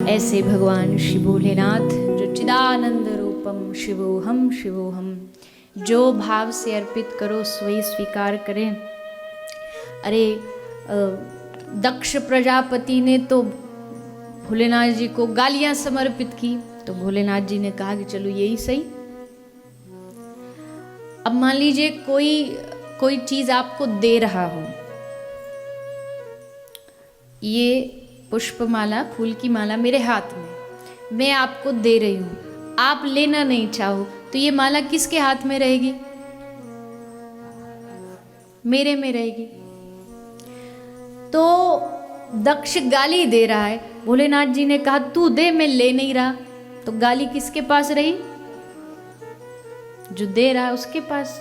ऐसे भगवान श्री भोलेनाथ जो चिदानंद रूपम शिवोहम शिवोहम, जो भाव से अर्पित करो सोई स्वीकार करें। अरे दक्ष प्रजापति ने तो भोलेनाथ जी को गालियां समर्पित की, तो भोलेनाथ जी ने कहा कि चलो यही सही। अब मान लीजिए कोई चीज आपको दे रहा हो, ये पुष्पमाला फूल की माला मेरे हाथ में, मैं आपको दे रही हूं, आप लेना नहीं चाहो, तो ये माला किसके हाथ में रहेगी? मेरे में रहेगी। तो दक्ष गाली दे रहा है, भोलेनाथ जी ने कहा तू दे, मैं ले नहीं रहा, तो गाली किसके पास रही? जो दे रहा है उसके पास।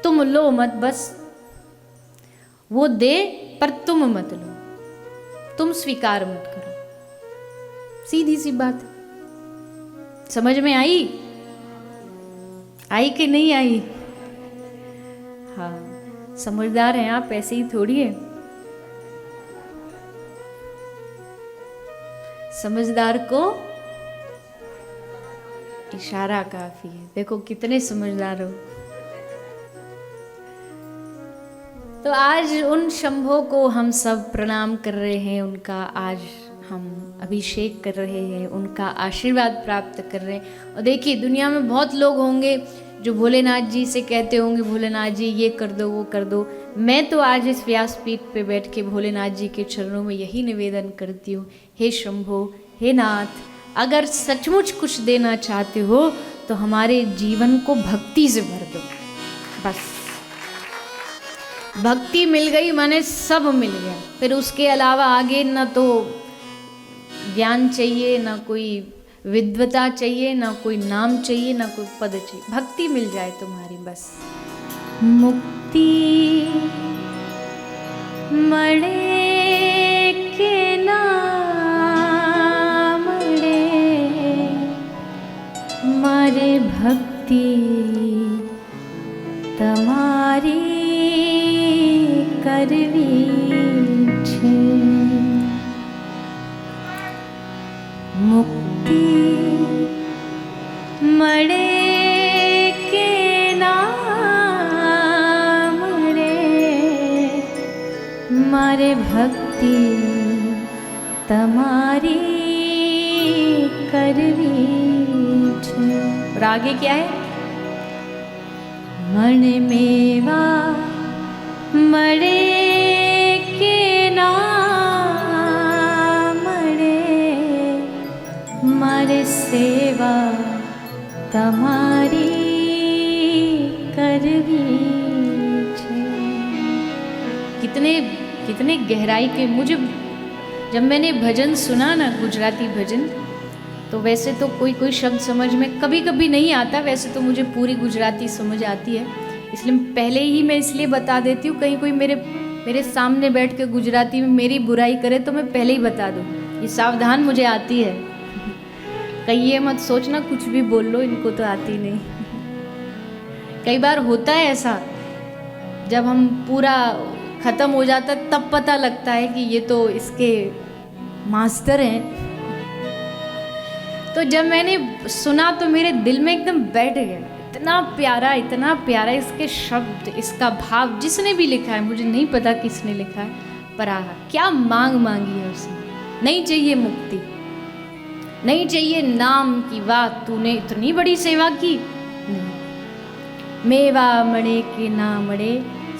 तुम लो मत, बस वो दे पर तुम मत लो, तुम स्वीकार मत करो। सीधी सी बात। समझ में आई? आई कि नहीं आई? हाँ, समझदार हैं आप, ऐसे ही थोड़ी है। समझदार को इशारा काफी है। देखो कितने समझदार हो। तो आज उन शंभो को हम सब प्रणाम कर रहे हैं, उनका आज हम अभिषेक कर रहे हैं, उनका आशीर्वाद प्राप्त कर रहे हैं। और देखिए दुनिया में बहुत लोग होंगे जो भोलेनाथ जी से कहते होंगे भोलेनाथ जी ये कर दो वो कर दो। मैं तो आज इस व्यासपीठ पे बैठ के भोलेनाथ जी के चरणों में यही निवेदन करती हूँ, हे शंभो, हे नाथ, अगर सचमुच कुछ देना चाहते हो तो हमारे जीवन को भक्ति से भर दो। बस भक्ति मिल गई माने सब मिल गया। फिर उसके अलावा आगे ना तो ज्ञान चाहिए, ना कोई विद्वता चाहिए, ना कोई नाम चाहिए, ना कोई पद चाहिए, भक्ति मिल जाए तुम्हारी बस। मुक्ति मड़े के नाम रे, मारे भक्ति तमारी करवी छे। मुक्ति मड़े के नाम रे, मारे भक्ति तमारी करवी छे। और आगे क्या है? मन मेवा मड़े के नाम रे, मारे सेवा तमारी करवी छे। कितने गहराई के। मुझे जब मैंने भजन सुना ना, गुजराती भजन, तो वैसे तो कोई शब्द समझ में कभी कभी नहीं आता, वैसे तो मुझे पूरी गुजराती समझ आती है, इसलिए पहले ही मैं इसलिए बता देती हूँ, कहीं कोई मेरे सामने बैठ के गुजराती में मेरी बुराई करे तो मैं पहले ही बता दूँ, ये सावधान मुझे आती है। कहीं ये मत सोचना कुछ भी बोल लो, इनको तो आती नहीं। कई बार होता है ऐसा, जब हम पूरा खत्म हो जाता तब पता लगता है कि ये तो इसके मास्टर हैं। तो जब मैंने सुना तो मेरे दिल में एकदम बैठ गया, इतना प्यारा इसके शब्द, इसका भाव। जिसने भी लिखा है, मुझे नहीं पता किसने लिखा है, पर आहा क्या मांगी है उसने। नहीं चाहिए मुक्ति, नहीं चाहिए नाम की बात, तूने इतनी बड़ी सेवा की। नहीं, मेवा मड़े के ना मड़े,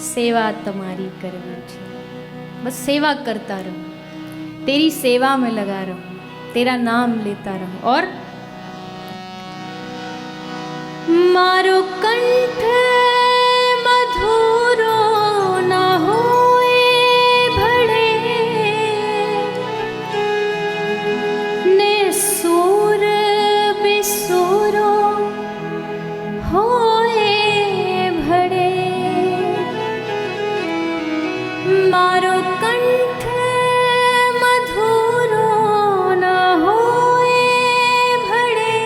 सेवा तुम्हारी करवी छे। बस सेवा करता रहूं, तेरी सेवा में लगा रहूं, तेरा नाम लेता रहूं। और मारो कंठ मधुरो न होए भड़े, ने सुर बिसुरो होए भड़े। मारो कंठ मधुरो न होए भड़े,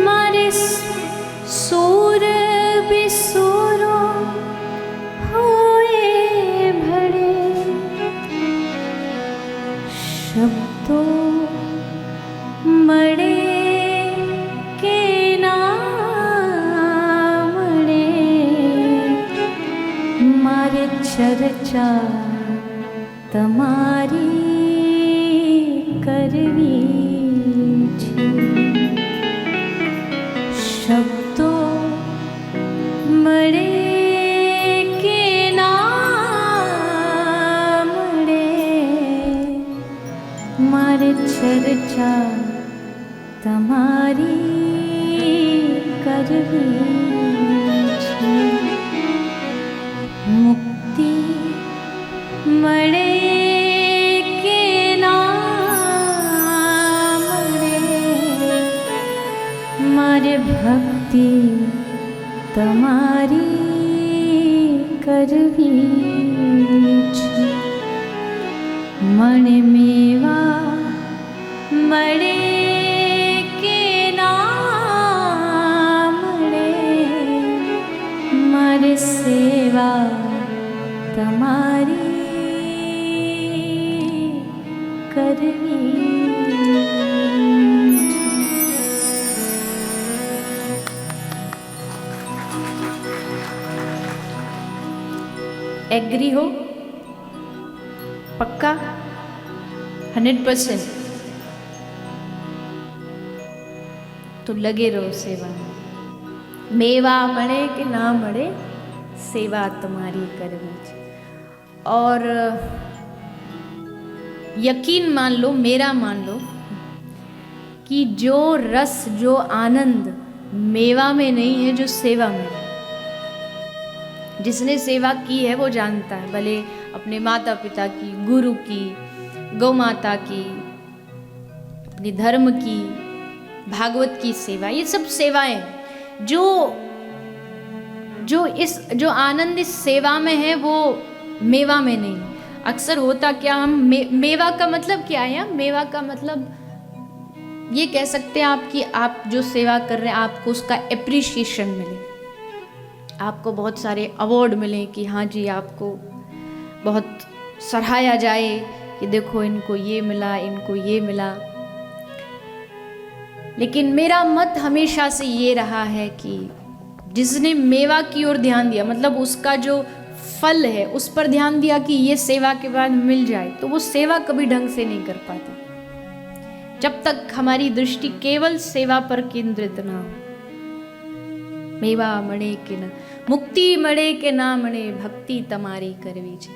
मारे शब्दों मड़े के नाम मड़े मारे चर्चा तमारी करवी छे। शब्दों मड़े के नाम मड़े मारे चर्चा तमारी करवी छे। मुक्ति मड़े के नाम मड़े मारे भक्ति तमारी करवी छे। मणे मेवा मड़े के नाम मड़े मारे सेवा तमारी करवी छे। एग्री हो पक्का 100%? तो लगे रहो सेवा में। मेवा मळे के ना मळे सेवा तुम्हारी करवी छे। और यकीन मान लो, मेरा मान लो कि जो रस जो आनंद मेवा में नहीं है, जो सेवा में है। जिसने सेवा की है वो जानता है, भले अपने माता पिता की, गुरु की, गौ माता की, अपने धर्म की, भागवत की सेवा, ये सब सेवाएं जो आनंद इस सेवा में है वो मेवा में नहीं। अक्सर होता क्या, हम मेवा का मतलब क्या है? मेवा का मतलब ये कह सकते हैं आप कि आप जो सेवा कर रहे हैं आपको उसका एप्रिशिएशन मिले, आपको बहुत सारे अवार्ड मिले कि हाँ जी आपको बहुत सराहाया जाए कि देखो इनको ये मिला, इनको ये मिला। लेकिन मेरा मत हमेशा से ये रहा है कि जिसने मेवा की ओर ध्यान दिया, मतलब उसका जो फल है उस पर ध्यान दिया कि ये सेवा के बाद मिल जाए, तो वो सेवा कभी ढंग से नहीं कर पाता जब तक हमारी दृष्टि केवल सेवा पर केंद्रित ना हो। मेवा मणे के ना मुक्ति मणे के ना मणे भक्ति तमारी करवी छे।